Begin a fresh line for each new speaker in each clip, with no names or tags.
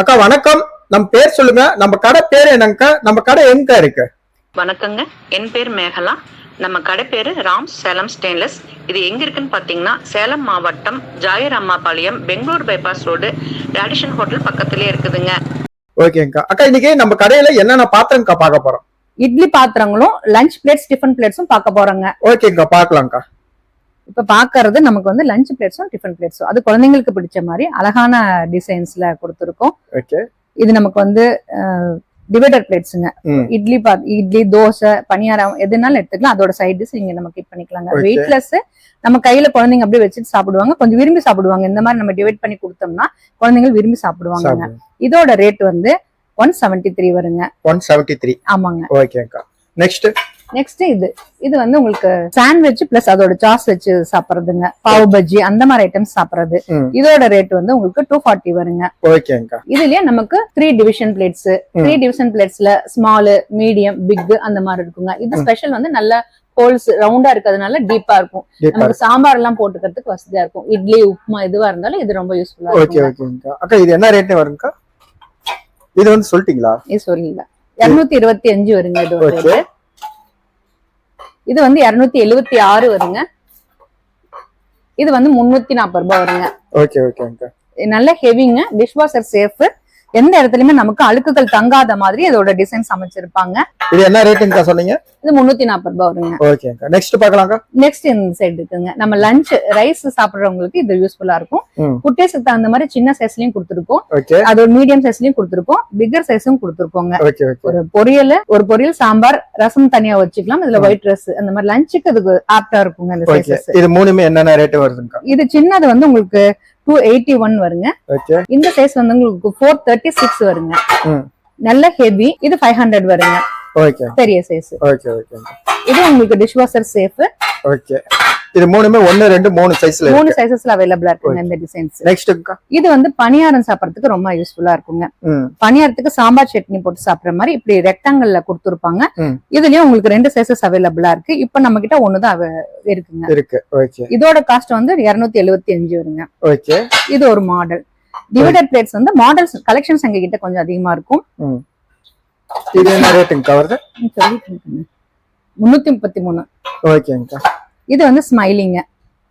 அக்கா வணக்கம். நம்ம பேர் சொல்லுங்க. நம்ம கடை பேர் என்னங்கக்கா? நம்ம கடை எங்க இருக்கு?
வணக்கங்க, என் பேர் மேகலா. நம்ம கடை பேரு ராம் சேலம் ஸ்டெயின்லெஸ். இது எங்க இருக்குன்னு பாத்தீங்கன்னா சேலம் மாவட்டம் ஜாயிரம்மாபாளையம், பெங்களூர் பைபாஸ் ரோடு, ராடிஷன் ஹோட்டல் பக்கத்திலே இருக்குதுங்க.
ஓகேங்கக்கா. அக்கா இன்னைக்கு நம்ம கடையில என்னென்ன பாத்திரம்க்கா பார்க்க போறோம்?
இட்லி பாத்திரங்களும் லஞ்ச் பிளேட்ஸ் டிஃபன் பிளேட்ஸும் பார்க்க போறோங்க.
ஓகேங்கக்கா, பார்க்கலாம்க்கா.
இப்ப பாக்குறது நமக்கு வந்து லஞ்ச் பிளேட்ஸும் டிஃபன் பிளேட்ஸும், அது குழந்தைங்களுக்கு பிடிச்ச மாதிரி அழகான டிசைன்ஸ்ல கொடுத்துருக்கோம்.
ஓகே.
இது நமக்கு வந்து டிவைடர் பிளேட்ஸுங்க. இட்லி, தோசை, பணியாரம் எதுனாலும் எடுத்துக்கலாம். அதோட சைட் டிஷ் நீங்க நம்ம கிட் பண்ணிக்கலாங்க. வெயிட்லெஸ், நம்ம கையில குழந்தைங்க அப்படியே வச்சுட்டு சாப்பிடுவாங்க, கொஞ்சம் விரும்பி சாப்பிடுவாங்க. இந்த மாதிரி நம்ம டிவைட் பண்ணி கொடுத்தோம்னா குழந்தைங்க விரும்பி சாப்பிடுவாங்க. இதோட ரேட் வந்து 173 வருங்க.
173.
ஆமாங்க.
ஓகேங்கக்கா. நெக்ஸ்ட்
இது வந்து உங்களுக்கு சாண்ட்விச் பிளஸ் அதோட சாஸ் வச்சு சாப்பிடுறதுங்க. பாவ் பஜ்ஜி அந்த மாதிரி ஐட்டம்ஸ் சாப்பிடுறது. இதோட ரேட் வந்து உங்களுக்கு 240 வருங்க.
ஓகேங்கக்கா.
இதுலயே நமக்கு 3 டிவிஷன் பிளேட்ஸ், 3 டிவிஷன் பிளேட்ஸ்ல ஸ்மால், மீடியம், பிக் அந்த மாதிரி இருக்குங்க. இது ஸ்பெஷல் வந்து நல்ல ஹோல்ஸ் ரவுண்டா இருக்கிறதுனால டீப்பா இருக்கும். நமக்கு சாம்பார் எல்லாம் போட்டுக்கிறதுக்கு வசதியா இருக்கும். இட்லி, உப்புமா எதுவா இருந்தாலும் இது ரொம்ப யூஸ்ஃபுல்லா இருக்கும்.
அக்கா இது என்ன ரேட் வருங்கக்கா? இது வந்து சொல்லிட்டீங்களா?
இது சொல்லல. 225 வருங்க இதோட ரேட். இது வந்து 276 வருங்க. இது வந்து 340 ரூபாய் வருங்க.
ஓகே ஓகேங்க.
நல்ல ஹெவிங்க, டிஷ் வாஷர் சேஃப். எந்த இடத்துலயுமே நமக்கு அழுக்குகள் தங்காத மாதிரி இதோட டிசைன்ஸ் அமைச்சிருப்பாங்க.
இது என்ன ரேட்டுங்கக்கா சொன்னீங்க?
இது 340 ரூபாய் வருங்க.
ஓகேங்கக்கா. நெக்ஸ்ட் பார்க்கலாம்க்கா.
நெக்ஸ்ட் இந்த சைடு இருக்குங்க. நம்ம லஞ்ச் ரைஸ் சாப்பிடுறவங்களுக்கு இது யூஸ்ஃபுல்லா இருக்கும். குட்டீஸ்க்கு தகுந்த மாதிரி சின்ன சைஸ்லயும் கொடுத்துருக்கோம், அது ஒரு மீடியம் சைஸ்லயும் கொடுத்துருக்கோம், பிக்கர் சைஸும் கொடுத்துருக்கோங்க. ஒரு பொரியல், சாம்பார், ரசம் தனியா வச்சுக்கலாம். இதுல ஒயிட் ரைஸ் அந்த மாதிரி லஞ்சுக்கு அதுக்கு ஆப்டா இருக்குங்க இந்த சைஸஸ்.
இது மூணுமே என்னென்ன ரேட் வருதுங்கக்கா?
இது சின்னது வந்து உங்களுக்கு 281 வருங்க. இந்த சைஸ் வந்து உங்களுக்கு 436 வருங்க. நல்ல ஹெவி. இது 500 வருங்க. பெரிய சைஸ். இது உங்களுக்கு டிஷ் வாஷர் சேஃப்.
இது மூணுமே 1 2 3 சைஸ்ல
3 சைஸஸ்ல அவைலபிளா இருக்குங்க இந்த டிசைன்ஸ்.
நெக்ஸ்ட்ங்கா.
இது வந்து பணியாரம் சாப்பிடுறதுக்கு ரொம்ப யூஸ்ஃபுல்லா இருக்குங்க. பணியாரத்துக்கு சாம்பார் சட்னி போட்டு சாப்பிடுற மாதிரி இப்படி ரெக்டாங்கிள்ல கொடுத்துருப்பாங்க. இதுலயும் உங்களுக்கு 2 சைஸஸ் அவைலபிளா இருக்கு. இப்ப நம்ம கிட்ட ஒண்ணுதான் இருக்குங்க. இதோட காஸ்ட் வந்து 275 வருங்க. இது ஒரு மாடல். டிவைடர் பிளேட்ஸ் வந்து மாடல்ஸ் கலெக்ஷன்ஸ் எங்க கிட்ட கொஞ்சம் அதிகமா இருக்கும்.
இது என்ன ரேட்டுங்க வருது?
333.
ஓகேங்கா.
இது வந்து ஸ்மைலிங்க.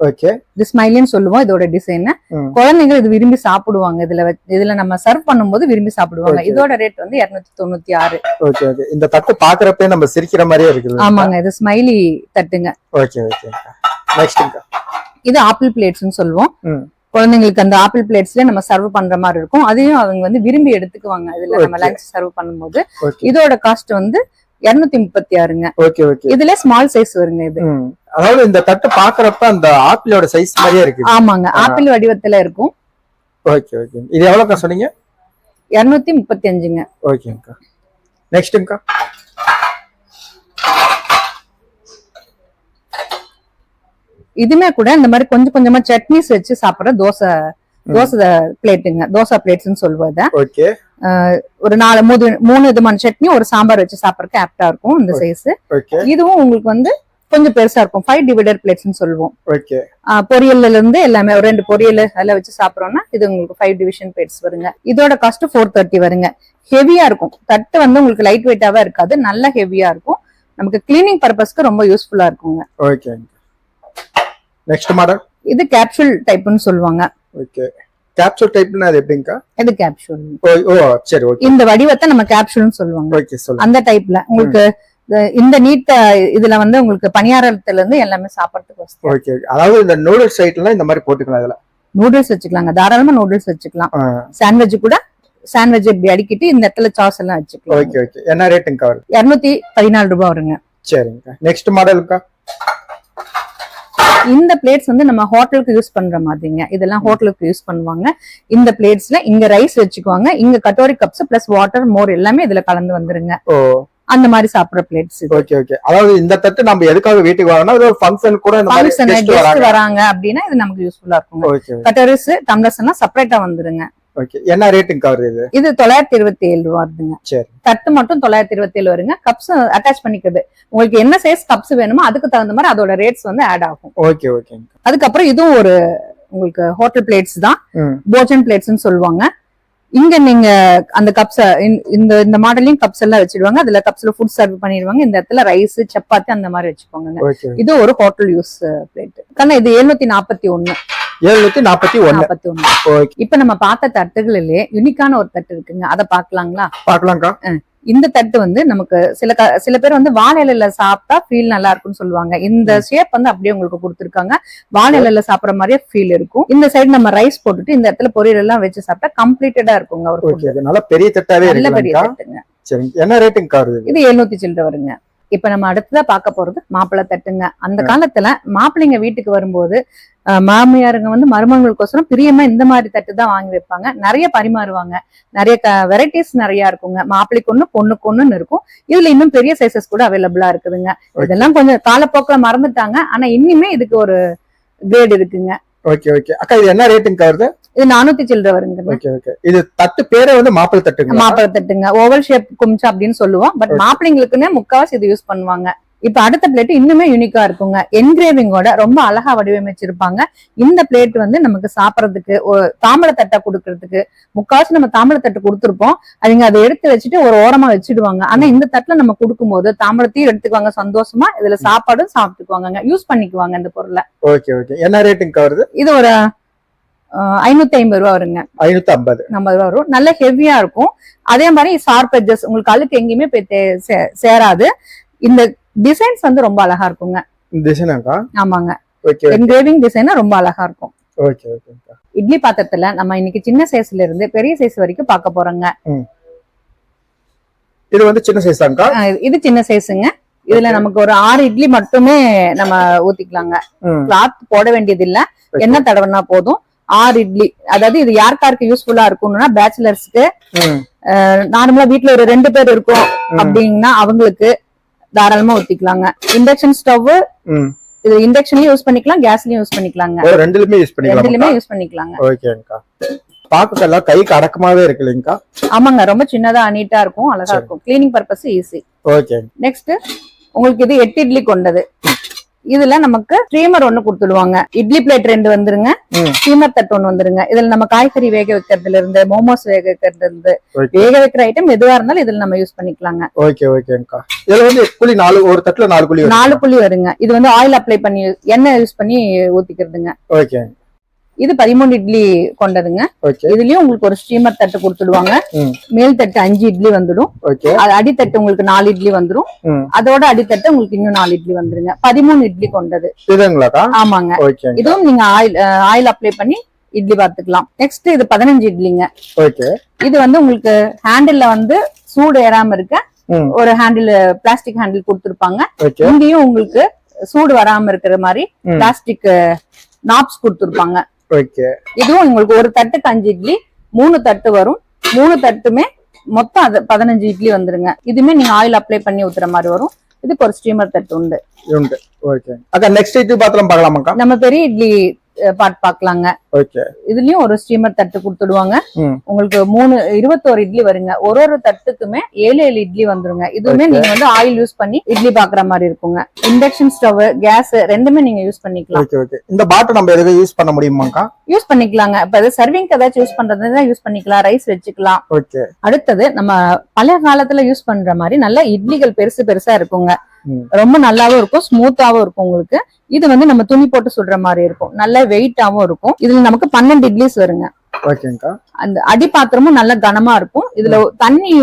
ஓகே.
இது ஸ்மைலின்னு சொல்லுவோம் இதோட டிசைன். குழந்தைங்க இது விரும்பி சாப்பிடுவாங்க. இதுல நம்ம சர்வ் பண்ணும்போது விரும்பி சாப்பிடுவாங்க. இதோட ரேட் வந்து 296.
Okay okay. இந்த தட்டு பாக்குறப்பே நம்ம சிரிக்கிற மாதிரியே இருக்குது.
ஆமாங்க, இது ஸ்மைலி தட்டுங்க.
Okay okay. நெக்ஸ்ட்ங்க.
இது ஆப்பிள் பிளேட்ஸ்னு சொல்லுவோம். குழந்தைங்களுக்கு அந்த ஆப்பிள் பிளேட்ஸ்ல நம்ம சர்வ் பண்ற மாதிரி இருக்கும். அதையும் அவங்க வந்து விரும்பி எடுத்துக்குவாங்க இதுல நம்ம லஞ்ச் சர்வ் பண்ணும்போது. இதோட காஸ்ட் வந்து 236ங்க.
Okay okay.
இதுல ஸ்மால் சைஸ் வருங்க. இது
அதாவது இந்த தட்டு பாக்குறப்ப அந்த ஆப்பிளோட சைஸ் மாதிரியே இருக்கு.
ஆமாங்க, ஆப்பிள் வடிவத்துல இருக்கும்.
Okay okay. இது எவ்வளவுக்கா சொன்னீங்க?
235ங்க.
ஓகேங்கா. நெக்ஸ்ட்ங்கா.
இதுமே கூட இந்த மாதிரி கொஞ்சம் கொஞ்சமா சட்னிஸ் வச்சு சாப்பிடுற தோசை பிளேட்டுங்க. தோசை பிளேட்ஸ்னு சொல்லுவாங்க.
ஓகே.
ஒரு 3 விதமான சட்னி, ஒரு சாம்பார் வச்சு சாப்பிடறதுக்கு ஆப்டா இருக்கும் இந்த சைஸ். இதுவும் உங்களுக்கு வந்து கொஞ்சம் பெருசா இருக்கும். 5 டிவைடர் பிளேட்ஸ்னு சொல்லுவோம். பொரியல்ல இருந்து எல்லாமே ஒரு 2 பொரியல் அதெல்லாம் வச்சு சாப்பிடறோம்னா இது உங்களுக்கு 5 டிவிஷன் பிளேட்ஸ் வருங்க. இதோட காஸ்ட் 430 வருங்க. ஹெவியா இருக்கும். தட்டு வந்து உங்களுக்கு லைட் வெயிட்டாவா இருக்காது, நல்ல ஹெவியா இருக்கும். நமக்கு கிளீனிங் பர்பஸ்க்கு ரொம்ப யூஸ்ஃபுல்லா இருக்குங்க.
ஓகே. Next model.
இது கேப்சூல் டைப்னு சொல்லுவாங்க.
ஓகே. கேப்சூல் டைப்னா அது எப்படிங்கா? இது
கேப்சூல்.
ஓ சரி ஓகே.
இந்த வடிவத்தை நம்ம கேப்சூல்னு சொல்லுவாங்க.
ஓகே சொல்லுங்க.
அந்த டைப்ல உங்களுக்கு இந்த நீட் இதுல வந்து உங்களுக்கு பணியாரத்துல இருந்து எல்லாமே சாப்பிடுறதுக்கு வசதி.
ஓகே. அதாவது இந்த நூடுல்ஸ் ஐட்டம்லாம் இந்த மாதிரி போட்டுக்கலாம். இதுல
நூடுல்ஸ் வச்சுக்கலாங்க, தாராளமா நூடுல்ஸ் வச்சுக்கலாம். சாண்ட்விச் கூட சாண்ட்விச் இப்படி அடிக்கிட்டு இந்த இடத்துல சாஸ் எல்லாம் வச்சுக்கலாம்.
Okay okay. என்ன ரேட்டுங்கா வருது?
214 ரூபாய் வருங்க.
சரிங்க. நெக்ஸ்ட் மாடலுக்கா.
இந்த பிளேட்ஸ் வந்து நம்ம ஹோட்டலுக்கு யூஸ் பண்ற மாதிரிங்க. இதெல்லாம் ஹோட்டலுக்கு யூஸ் பண்ணுவாங்க. இந்த பிளேட்ஸ்ல இங்க ரைஸ் வச்சுக்குவாங்க, இங்க கட்டோரி கப்ஸ் பிளஸ் வாட்டர், மோர் எல்லாமே இதுல கலந்து வந்துருங்க. அந்த மாதிரி சாப்பிடுற பிளேட்ஸ்.
Okay okay. அதாவது இந்த தட்டு நம்ம எதுக்காக வீட்டுக்கு வரணும், ஒரு ஃபங்க்ஷன் கூட இந்த மாதிரி கெஸ்ட்
வராங்க அப்படினா இது நமக்கு யூஸ்ஃபுல்லா இருக்கும். கட்டோரிஸ், டம்ளர்ஸ் எல்லாம் செப்பரேட்டா வந்துருங்க.
ஓகே. என்ன ரேட்டுங்க வருது?
இது 927 ரூபாய் வருதுங்க.
சரி.
தட்டு மட்டும் 927 வருங்க. கப்ஸ் அட்டாச் பண்ணிக்கிறது, உங்களுக்கு என்ன சைஸ் கப்ஸ் வேணுமோ அதுக்கு தகுந்த மாதிரி அதோட ரேட்ஸ் வந்து ஆட் ஆகும்.
Okay okay.
அதுக்கப்புறம் இதுவும் ஒரு உங்களுக்கு ஹோட்டல் பிளேட்ஸ் தான், போஜன் பிளேட்ஸ்னு சொல்லுவாங்க. இங்க நீங்க அந்த கப்ஸ் இந்த மாடலையும் கப்ஸ் எல்லாம் வச்சிடுவாங்க. அதுல கப்ஸ்ல ஃபுட் சர்வ் பண்ணிடுவாங்க. இந்த இடத்துல ரைஸ் சப்பாத்தி அந்த மாதிரி வச்சுக்கோங்க. இது ஒரு ஹோட்டல் யூஸ் பிளேட். ஆனா இது 741.
741.
இப்ப நம்ம பார்த்த தட்டுகளிலே யூனிக்கான ஒரு தட்டு இருக்குங்க. அதை பாக்கலாங்களா?
பாக்கலாம்க்கா.
இந்த தட்டு வந்து நமக்கு சில பேர் வந்து வாழை இலையில சாப்பிட்டா ஃபீல் நல்லா இருக்கும்னு சொல்லுவாங்க. இந்த ஷேப் வந்து அப்படியே உங்களுக்கு கொடுத்துருக்காங்க. வாழை இலையில சாப்பிடுற மாதிரியே ஃபீல் இருக்கும். இந்த சைடு நம்ம ரைஸ் போட்டுட்டு இந்த இடத்துல பொரியல் எல்லாம் வச்சு சாப்பிட்டா கம்ப்ளீட்டடா இருக்குங்க. ஒரு
நல்ல பெரிய தட்டாவே
நல்ல பெரிய தட்டுங்க.
என்ன ரேட்டுங்க
இது 700 சில்லறை வருங்க. இப்ப நம்ம அடுத்ததா பார்க்க போறது மாப்பிள்ளை தட்டுங்க. அந்த காலத்துல மாப்பிள்ளைங்க வீட்டுக்கு வரும்போது மாமியாருங்க வந்து மருமகளுக்கோசரம் பிரியமா இந்த மாதிரி தட்டு தான் வாங்கி வைப்பாங்க. நிறைய பரிமாறுவாங்க. நிறைய வெரைட்டிஸ் நிறைய இருக்குங்க. மாப்பிள்ளைக்கு ஒண்ணு பொண்ணுக்கு ஒண்ணுன்னு இருக்கும். இதுல இன்னும் பெரிய சைசஸ் கூட அவைலபிளா இருக்குதுங்க. இதெல்லாம் கொஞ்சம் காலப்போக்கில் மறந்துட்டாங்க. ஆனா இன்னுமே இதுக்கு ஒரு கிரேட் இருக்குங்க.
ஓகே ஓகே அக்கா, இது என்ன ரேட்டுங்க வருது?
இது 400 சில்லறை வருங்க.
Okay okay. இது தட்டு பேரே வந்து மாப்பிள்ளை தட்டுங்க.
மாப்பிள்ளை தட்டுங்க. ஓவல் ஷேப் கும்ச்சா அப்படின்னு சொல்லுவோம். பட் மாப்பிள்ளைங்களுக்குன்னு முக்காவாசி இது யூஸ் பண்ணுவாங்க. இப்ப அடுத்த பிளேட் இன்னுமே யூனிக்கா இருக்குங்க. என்கிரேவிங்கோட ரொம்ப அழகா வடிவமைச்சிருப்பாங்க. இந்த பிளேட் வந்து நமக்கு சாப்பிடறதுக்கு தாம்பளை தட்டை கொடுக்கறதுக்கு முக்காவாசி நம்ம தாம்பளை தட்டு கொடுத்துருப்போம். அவங்க அதை எடுத்து வச்சுட்டு ஒரு ஓரமா வச்சிடுவாங்க. ஆனா இந்த தட்டுல நம்ம கொடுக்கும் போது தாம்பளத்தையும் எடுத்துக்குவாங்க சந்தோஷமா. இதுல சாப்பாடும் சாப்பிட்டுக்குவாங்க. யூஸ் பண்ணிக்குவாங்க இந்த பொருளை.
Okay okay. என்ன ரேட்டுங்க வருது?
இது ஒரு 550 ரூபா வருங்க.
550
ரூபா வரும். நல்ல ஹெவியா இருக்கும். அதே மாதிரி ஷார்ப் எட்ஜஸ் உங்களுக்கு அழுக்கு எங்கேயுமே போய் சேராது. இந்த டிசைன்ஸ் வந்து ரொம்ப அழகா இருக்குங்க. ஆமாங்க. என்கிரேவிங் டிசைன் ரொம்ப அழகா இருக்கும். இட்லி பாத்திரத்துல நம்ம இன்னைக்கு சின்ன சைஸ்ல இருந்து பெரிய சைஸ் வரைக்கும் பார்க்க போறோங்க.
இது வந்து சின்ன சைஸ் தான்க்கா.
இது சின்ன சைஸுங்க. இதுல நமக்கு ஒரு 6 இட்லி மட்டுமே நம்ம ஊத்திக்கலாங்க. கிளாத் போட வேண்டியது இல்ல. எண்ணெய் தடவைனா போதும். 6 இட்லி. அதாவது இது யாருக்காருக்கு யூஸ்ஃபுல்லா இருக்கும்னா பேச்சுலர்ஸ்க்கு, நார்மலா வீட்டுல ஒரு 2 பேர் இருக்கும் அப்படின்னா அவங்களுக்கு தாராளமா ஊத்திக்கலாங்க. இண்டக்ஷன் ஸ்டவ் இது இண்டக்ஷன்லயும் யூஸ் பண்ணிக்கலாம், கேஸ்லயும் யூஸ் பண்ணிக்கலாங்க.
ரெண்டுலயுமே
யூஸ் பண்ணிக்கலாங்க.
ஓகேங்கா. பாக்கெல்லாம் கைக்கு அடக்கமாவே இருக்கு இல்லைங்கக்கா?
ஆமாங்க. ரொம்ப சின்னதா நீட்டா இருக்கும், அழகா இருக்கும். Cleaning purpose easy.
Okay.
Next உங்களுக்கு இது 8 இட்லி கொண்டது. இதுல நமக்கு ஸ்டீமர் ஒண்ணு கொடுத்துடுவாங்க. இட்லி பிளேட் 2 வந்துருங்க. ஸ்டீமர் தட்டு 1 வந்துருங்க. இதுல நம்ம காய்கறி வேக வைக்கிறதுல இருந்து மோமோஸ் வேக வைக்கிறதுல இருந்து வேக வைக்கிற ஐட்டம் எதுவா இருந்தாலும் இதுல நம்ம யூஸ் பண்ணிக்கலாங்க.
ஓகே ஓகேங்கா. இதுல வந்து குழி 4 ஒரு தட்டுல 4 குழி
வருங்க. இது வந்து ஆயில் அப்ளை பண்ணி எண்ணெய் யூஸ் பண்ணி ஊத்திக்கிறதுங்க.
ஓகே.
இது 13 இட்லி கொண்டதுங்க. இதுலயும் உங்களுக்கு ஒரு ஸ்டீமர் தட்டு கொடுத்துடுவாங்க. மேல் தட்டு 5 இட்லி வந்துடும். அடித்தட்டு உங்களுக்கு 4 இட்லி வந்துடும். அதோட அடித்தட்டு உங்களுக்கு இன்னும் 4 இட்லி வந்துருங்க. 13 இட்லி கொண்டது. ஆமாங்க. இதுவும் நீங்க ஆயில் அப்ளை பண்ணி இட்லி பார்த்துக்கலாம். நெக்ஸ்ட் இது 15 இட்லிங்க. இது வந்து உங்களுக்கு ஹேண்டில்ல வந்து சூடு ஏறாம இருக்க ஒரு ஹேண்டில், பிளாஸ்டிக் ஹேண்டில் கொடுத்துருப்பாங்க. இங்கேயும் உங்களுக்கு சூடு வராம இருக்கிற மாதிரி பிளாஸ்டிக் நாப்ஸ் கொடுத்துருப்பாங்க. இதுவும் உங்களுக்கு ஒரு தட்டுக்கு 5 இட்லி, 3 தட்டு வரும். 3 தட்டுமே மொத்தம் 15 இட்லி வந்துருங்க. இதுமே நீங்க ஆயில் அப்ளை பண்ணி ஊத்துற மாதிரி வரும். இதுக்கு ஒரு ஸ்டீமர் தட்டு உண்டு.
நெக்ஸ்ட் இட்லி பாத்திரம் பார்க்கலாமாக்கா?
நம்ம பெரிய இட்லி பாட் பாக்கலாங்க. இதுலயும் ஒரு ஸ்டீமர் தட்டு கொடுத்துடுவாங்க. உங்களுக்கு 21 இட்லி வருங்க. ஒரு தட்டுக்குமே 7 இட்லி வந்துருங்க. இதுவுமே நீங்க வந்து ஆயில் யூஸ் பண்ணி இட்லி பாக்குற மாதிரி இருக்குங்க. இண்டக்ஷன் ஸ்டவ், கேஸ் ரெண்டுமே நீங்க யூஸ் பண்ணிக்கலாம்.
இந்த பாட்டை நம்ம எதுவும் யூஸ் பண்ண முடியுமாக்கா?
யூஸ் பண்ணிக்கலாங்க. இப்ப இது சர்விங் ஏதாச்சும் யூஸ் பண்றதுனா யூஸ் பண்ணிக்கலாம். ரைஸ் வச்சுக்கலாம். அடுத்தது நம்ம பழைய காலத்துல யூஸ் பண்ற மாதிரி நல்ல இட்லிகள் பெருசா இருக்குங்க. ரொம்ப நல்லாவும் இருக்கும், ஸ்மூத்தாவும் இருக்கும் உங்களுக்கு. இது வந்து நம்ம துணி போட்டு சுடுற மாதிரி இருக்கும். நல்ல வெயிட்டாவும் இருக்கும். இதுல நமக்கு 12 இட்லிஸ் வருங்க. அந்த அடி பாத்திரமும் நல்ல கனமா இருக்கும். இதுல தண்ணி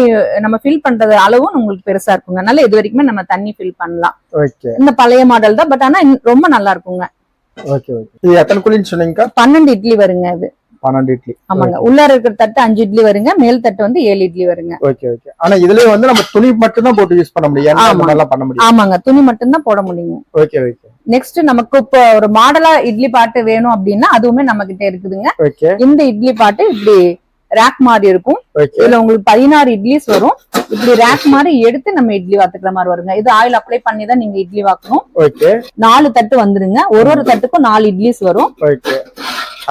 நம்ம ஃபில் பண்றது அளவும் உங்களுக்கு பெருசா இருக்குங்க. நல்ல இது வரைக்குமே நம்ம தண்ணி ஃபில் பண்ணலாம். இந்த பழைய மாடல் தான். பட் ஆனா ரொம்ப நல்லா இருக்குங்க. 12 இட்லி வருங்க. இது
12 இட்லி.
ஆமாங்க. உள்ளார இருக்கிற தட்டு 5 இட்லி வருங்க. மேல் தட்டு வந்து 7 இட்லி வருங்க.
ஆனா இதுலயே வந்து நம்ம துணி மட்டும் தான் போட்டு யூஸ் பண்ண முடியும்.
ஆமாங்க. துணி மட்டும் தான் போட முடியும். நெக்ஸ்ட் நமக்கு இப்போ ஒரு மாடலா இட்லி பாட்டு வேணும் அப்படின்னா அதுவுமே நம்ம கிட்ட இருக்குதுங்க. இந்த இட்லி பாட்டு இப்படி ரேக் மாதிரி இருக்கும். இதுல உங்களுக்கு 16 இட்லிஸ் வரும். இப்படி ரேக் மாதிரி எடுத்து நம்ம இட்லி வாத்துக்கிற மாதிரி வருங்க. இது ஆயில் அப்ளை பண்ணி தான் நீங்க இட்லி வாக்கணும். 4 தட்டு வந்துருங்க. ஒரு தட்டுக்கும் 4 இட்லிஸ் வரும்.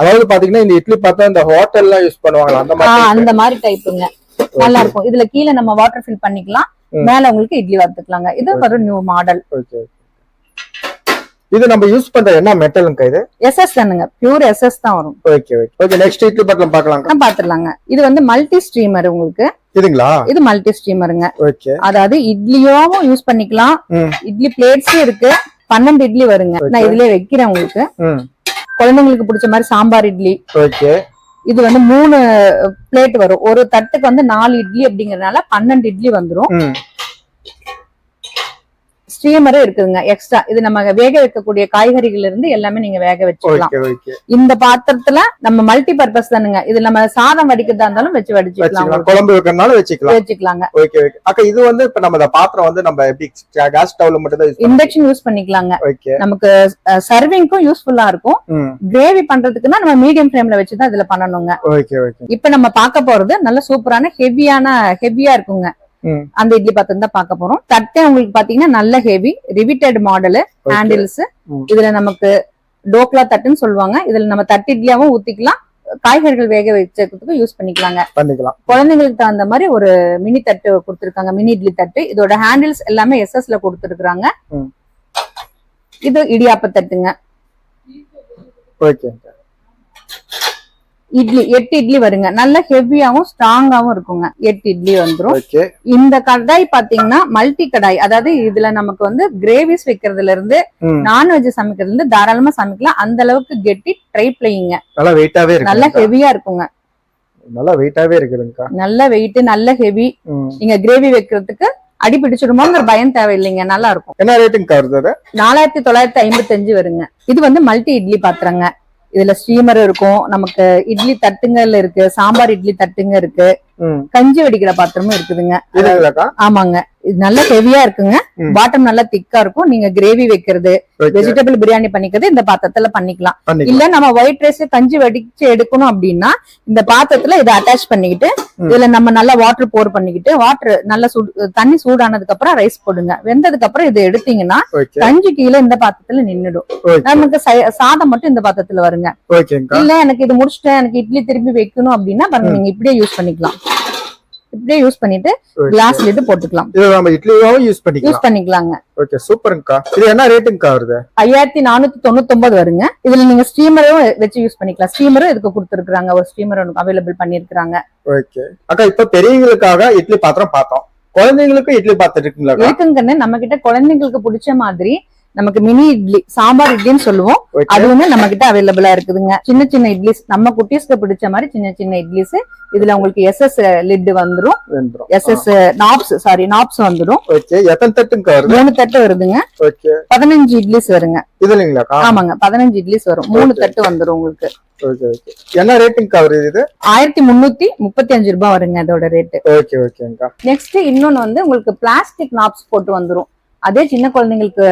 அதாவது பாத்தீங்கன்னா இந்த இட்லி பார்த்தா இந்த ஹோட்டல்ல யூஸ் பண்ணுவாங்க
அந்த மாதிரி டைப்புங்க. நல்லா இருக்கும். இதுல கீழே நம்ம வாட்டர் ஃபில் பண்ணிக்கலாம். மேல உங்களுக்கு இட்லி வாத்துக்கலாங்க. இது ஒரு நியூ மாடல்.
இது நம்ம யூஸ் பண்ற என்ன மெட்டலுங்க இது?
SS தானுங்க, பியூர் SS தான் வரும்.
Okay okay okay. Next idli பாத்திரம் பார்க்கலாங்க.
பாத்துடலாங்க. இது வந்து மல்டி ஸ்ட்ரீமர் உங்களுக்கு.
இதுங்களா? இது
மல்டி ஸ்ட்ரீமருங்க.
ஓகே.
அதாவது இட்லியாவும் யூஸ் பண்ணிக்கலாம், இட்லி பிளேட்ஸும் இருக்கு. 12 இட்லி வருங்க. நான் இதுலயே வைக்கிறேன் உங்களுக்கு. குழந்தைங்களுக்கு பிடிச்ச மாதிரி சாம்பார் இட்லி.
ஓகே.
இது வந்து 3 பிளேட் வரும். ஒரு தட்டுக்கு வந்து 4 இட்லி அப்படிங்கறதுனால 12 இட்லி வந்துரும். ஸ்டீமரும் இருக்குதுங்க எக்ஸ்ட்ரா. இது நம்ம வேக வைக்கக்கூடிய காய்கறிகள் இருந்து எல்லாமே நீங்க வேக வச்சுக்கலாம். இந்த பாத்திரத்துல நம்ம மல்டி பர்பஸ் தானுங்க. இது நம்ம சாதம் வடிக்கிறதா இருந்தாலும் வச்சு வடிச்சுக்கலாம்,
குழம்பு வைக்கிறனால
வச்சுக்கலாங்க.
Okay okay. அக்கா இது வந்து இப்ப நம்ம பாத்திரம் வந்து நம்ம எப்படி கேஸ் ஸ்டவ்ல மட்டும் தான்
இண்டக்ஷன் யூஸ் பண்ணிக்கலாங்க. நமக்கு சர்விங்க்கும் யூஸ்ஃபுல்லா இருக்கும். கிரேவி பண்றதுக்குன்னா நம்ம மீடியம் ஃப்ளேம்ல வச்சுதான் இதுல பண்ணணுங்க.
Okay okay.
இப்ப நம்ம பார்க்க போறது நல்ல சூப்பரான ஹெவியா இருக்குங்க. அந்த இட்லி பாத்திரம் தான் பார்க்க போறோம். தட்டை உங்களுக்கு பாத்தீங்கன்னா நல்ல ஹெவி ரிவிட்டட் மாடல் ஹேண்டில்ஸ். இதுல நமக்கு டோக்லா தட்டுன்னு சொல்லுவாங்க. இதுல நம்ம தட்டு இட்லியாவும் ஊத்திக்கலாம், காய்கறிகள் வேக வச்சதுக்கு யூஸ் பண்ணிக்கலாங்க. குழந்தைங்களுக்கு தகுந்த மாதிரி ஒரு மினி தட்டு கொடுத்துருக்காங்க, மினி இட்லி தட்டு. இதோட ஹேண்டில்ஸ் எல்லாமே SS ல கொடுத்துருக்காங்க. இது இடியாப்ப தட்டுங்க. இட்லி 8 இட்லி வருங்க. நல்ல ஹெவியாவும் ஸ்ட்ராங்காவும் இருக்குங்க. 8 இட்லி வந்துரும். இந்த கடாய் பாத்தீங்கன்னா மல்டி கடாய். அதாவது இதுல நமக்கு வந்து கிரேவிஸ் வைக்கிறதுல இருந்து நான்வெஜ் சமைக்கிறதுல இருந்து தாராளமா சமைக்கலாம். அந்த அளவுக்கு கெட்டி ட்ரை பிளேயிங்க.
நல்லா வெயிட்டாவே இருக்கு,
நல்ல ஹெவியா இருக்குங்க.
நல்லா வெயிட்டாவே இருக்குதுங்க. நல்ல
வெயிட், நல்ல ஹெவி. நீங்க கிரேவி வைக்கிறதுக்கு அடி பிடிச்சிருமோங்கிற பயம் தேவையில்லைங்க, நல்லா இருக்கும்.
என்ன ரேட்டுங்க வருது?
4955 வருங்க. இது வந்து மல்டி இட்லி பாத்திரங்க. இதுல ஸ்டீமர் இருக்கும், நமக்கு இட்லி தட்டுங்கள்ல இருக்கு, சாம்பார் இட்லி தட்டுங்க இருக்கு, கஞ்சி வடிக்கிற பாத்திரமும் இருக்குதுங்க. ஆமாங்க. இது நல்ல ஹெவியா இருக்குங்க. பாட்டம் நல்லா திக்கா இருக்கும். நீங்க கிரேவி வைக்கிறது, வெஜிடபிள் பிரியாணி பண்ணிக்கிறது இந்த பாத்திரத்துல பண்ணிக்கலாம். இல்ல நம்ம ஒயிட் ரைஸ் கஞ்சி வடிச்சு எடுக்கணும் அப்படின்னா இந்த பாத்திரத்துல இதை அட்டாச் பண்ணிக்கிட்டு இதுல நம்ம நல்லா வாட்டர் போர் பண்ணிக்கிட்டு நல்லா தண்ணி சூடானதுக்கு அப்புறம் ரைஸ் போடுங்க. வெந்ததுக்கு அப்புறம் இதை எடுத்தீங்கன்னா கஞ்சி கீழே இந்த பாத்திரத்துல நின்னுடும். நமக்கு சாதம் மட்டும் இந்த பாத்திரத்துல வருங்க. இல்ல எனக்கு இது முடிச்சுட்டேன், எனக்கு இட்லி திரும்பி வைக்கணும் அப்படின்னா பாருங்க, நீங்க இப்படியே யூஸ் பண்ணிக்கலாம். இப்படியே யூஸ் பண்ணிட்டு கிளாஸ் லிட் போட்டுக்கலாம்.
இது நம்ம இட்லியாவும் யூஸ்
பண்ணிக்கலாங்க.
ஓகே, சூப்பர்ங்கா. இது என்ன ரேட்டுங்கா வருது?
5499 வருங்க. இதுல நீங்க ஸ்டீமரும் வச்சு யூஸ் பண்ணிக்கலாம். ஸ்டீமரும் இதுக்கு கொடுத்துருக்காங்க, ஒரு ஸ்டீமர் அவைலபிள் பண்ணிருக்காங்க.
ஓகே அக்கா, இப்ப பெரியவங்களுக்காக இட்லி பாத்திரம் பார்த்தோம், குழந்தைங்களுக்கு இட்லி பாத்திரம் இருக்குங்களா?
இருக்குங்க. நம்ம கிட்ட குழந்தைங்களுக்கு பிடிச்ச மாதிரி நமக்கு மினி இட்லி, சாம்பார் இட்லின்னு சொல்லுவோம், அதுவுமே நம்ம கிட்ட அவைலபிளா இருக்குதுங்க. சின்ன சின்ன இட்லிஸ், நம்ம குட்டீஸ்க்கு பிடிச்ச மாதிரி சின்ன சின்ன இட்லிஸ். இதுல உங்களுக்கு SS லிட் வந்துரும், SS நாப்ஸ் வந்துரும்.
எத்தனை தட்டுங்க வருது?
3 தட்டு வருதுங்க. 15 இட்லிஸ் வருங்க.
இதுலங்களா?
ஆமாங்க, 15 இட்லிஸ் வரும். 3 தட்டு வந்துரும் உங்களுக்கு.
என்ன ரேட்டுங்க வருது? இது
1335 ரூபாய் வருங்க இதோட ரேட்டு.
ஓகே ஓகேங்கா.
நெக்ஸ்ட் இன்னொன்னு வந்து உங்களுக்கு பிளாஸ்டிக் நாப்ஸ் போட்டு வந்துரும். அதே சின்ன குழந்தைங்களுக்கு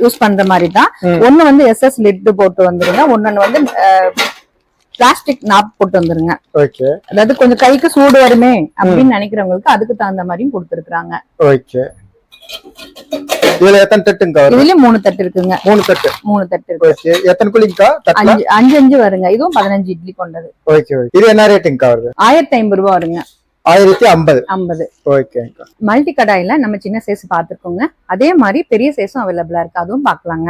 யூஸ் பண்ற மாதிரி தான். ஒண்ணு வந்து SS லிட் போட்டு வந்துருங்க, ஒன்னு வந்து பிளாஸ்டிக் நாப் போட்டு வந்துருங்க. அதாவது கொஞ்சம் கைக்கு சூடு வருமே அப்படின்னு நினைக்கிறவங்களுக்கு அதுக்கு தகுந்த மாதிரியும் கொடுத்துருக்காங்க.
இதுல எத்தனை தட்டுங்க?
இதுலயும் 3 தட்டு இருக்குங்க.
3 தட்டு இருக்கு. எத்தனை குழிங்கா?
5 வருங்க. இதுவும் 15 இட்லி கொண்டது.
இது என்ன ரேட்டுங்க வருது?
1050 ரூபாய் வருங்க.
1050.
மல்டி கடாயில நம்ம சின்ன சைஸ் பாத்துருக்கோங்க. அதே மாதிரி பெரிய சைஸும் அவைலபிளா இருக்கு, அதுவும் பாக்கலாங்க.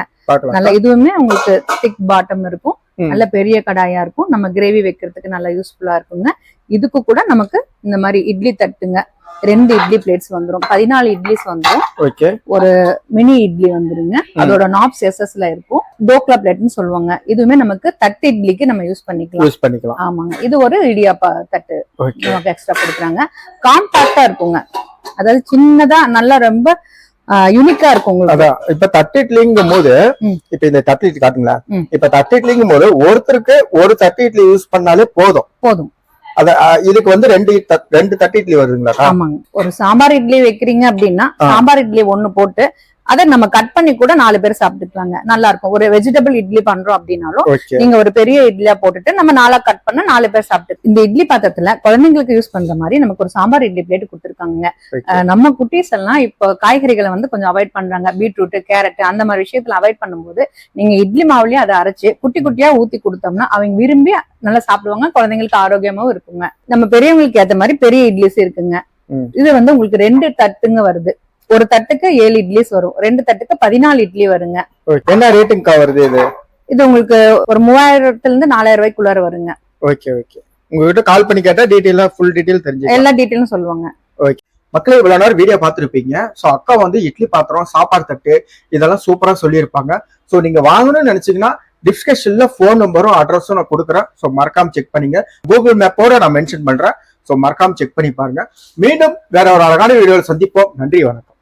நல்ல இதுவுமே உங்களுக்கு திக் பாட்டம் இருக்கும், நல்ல பெரிய கடாயா இருக்கும். நம்ம கிரேவி வைக்கிறதுக்கு நல்லா யூஸ்ஃபுல்லா இருக்குங்க. இதுக்கு கூட நமக்கு இந்த மாதிரி இட்லி தட்டுங்க, 2 இட்லி பிளேட்ஸ் வந்துரும், 14 இட்லிஸ் வந்துரும், ஒரு மினி இட்லி வந்துருங்க. அதோட நாப்ஸ் SS-ல இருக்கும். டோக்லா பிளேட்னு சொல்லுவாங்க. இதுவுமே நமக்கு தட்டு இட்லிக்கு நம்ம யூஸ் பண்ணிக்கலாம். ஆமாங்க. இது ஒரு இடியாப்பா தட்டு நமக்கு எக்ஸ்ட்ரா கொடுக்குறாங்க. காம்பாக்டா இருக்குங்க, அதாவது சின்னதா நல்லா ரொம்ப யூனிக்கா இருக்கும் உங்களுக்கு.
இப்ப தட்டு இட்லிங்கும் போது, இப்ப இந்த தட்டு இட்லி காட்டுங்களா, இப்ப தட்டு இட்லிங்கும் போது ஒருத்தருக்கு ஒரு தட்டு இட்லி யூஸ் பண்ணாலே போதும். இதுக்கு வந்து 2 தட்டு இட்லி வருதுங்களா?
ஆமாங்க. ஒரு சாம்பார் இட்லி வைக்கிறீங்க அப்படின்னா சாம்பார் இட்லி 1 போட்டு அதை நம்ம கட் பண்ணி கூட 4 பேர் சாப்பிட்டுக்கலாங்க, நல்லா இருக்கும். ஒரு வெஜிடபிள் இட்லி பண்றோம் அப்படின்னாலும் நீங்க ஒரு பெரிய இட்லியா போட்டுட்டு நம்ம 4 கட் பண்ண 4 பேர் சாப்பிட்டு. இந்த இட்லி பாத்திரத்துல குழந்தைங்களுக்கு யூஸ் பண்ற மாதிரி நமக்கு ஒரு சாம்பார் இட்லி பிளேட் கொடுத்துருக்காங்க. நம்ம குட்டீஸ் எல்லாம் இப்போ காய்கறிகளை வந்து கொஞ்சம் அவாய்ட் பண்றாங்க. பீட்ரூட், கேரட் அந்த மாதிரி விஷயத்துல அவாய்ட் பண்ணும்போது நீங்க இட்லி மாவுலயே அதை அரைச்சு குட்டி குட்டியா ஊத்தி கொடுத்தோம்னா அவங்க விரும்பி நல்லா சாப்பிடுவாங்க, குழந்தைங்களுக்கு ஆரோக்கியமாவும் இருக்குங்க. நம்ம பெரியவங்களுக்கு ஏத்த மாதிரி பெரிய இட்லிஸ் இருக்குங்க. இது வந்து உங்களுக்கு 2 தட்டுங்க வருது. ஒரு தட்டுக்கு 7 இட்லிஸ் வரும், 2 தட்டுக்கு 14 இட்லி வருங்க.
என்ன ரேட்டிங்க்கா வருது இது?
இது உங்களுக்கு ஒரு 3000 இருந்து 4000 ரூபாய்க்குள்ளார வருங்க.
Okay okay. உங்ககிட்ட கால் பண்ணி கேட்டா டீடைலா ஃபுல் டீடைல் தெரிஞ்சு
எல்லா டீடைலும் சொல்லுவாங்க.
ஓகே மக்களே, இவ்வளவு நேரம் வீடியோ பார்த்துருப்பீங்க. ஸோ அக்கா வந்து இட்லி பாத்திரம், சாப்பாடு தட்டு இதெல்லாம் சூப்பரா சொல்லியிருப்பாங்க. ஸோ நீங்க வாங்கணும்னு நினைச்சீங்கன்னா டிஸ்கிரிப்ஷன்ல ஃபோன் நம்பரும் அட்ரஸும் நான் கொடுக்குறேன். ஸோ மறக்காம செக் பண்ணீங்க. கூகுள் மேப்போட நான் மென்ஷன் பண்றேன். ஸோ மறக்காம செக் பண்ணி பாருங்க. மீண்டும் வேற ஒரு அழகான வீடியோவில் சந்திப்போம். நன்றி, வணக்கம்.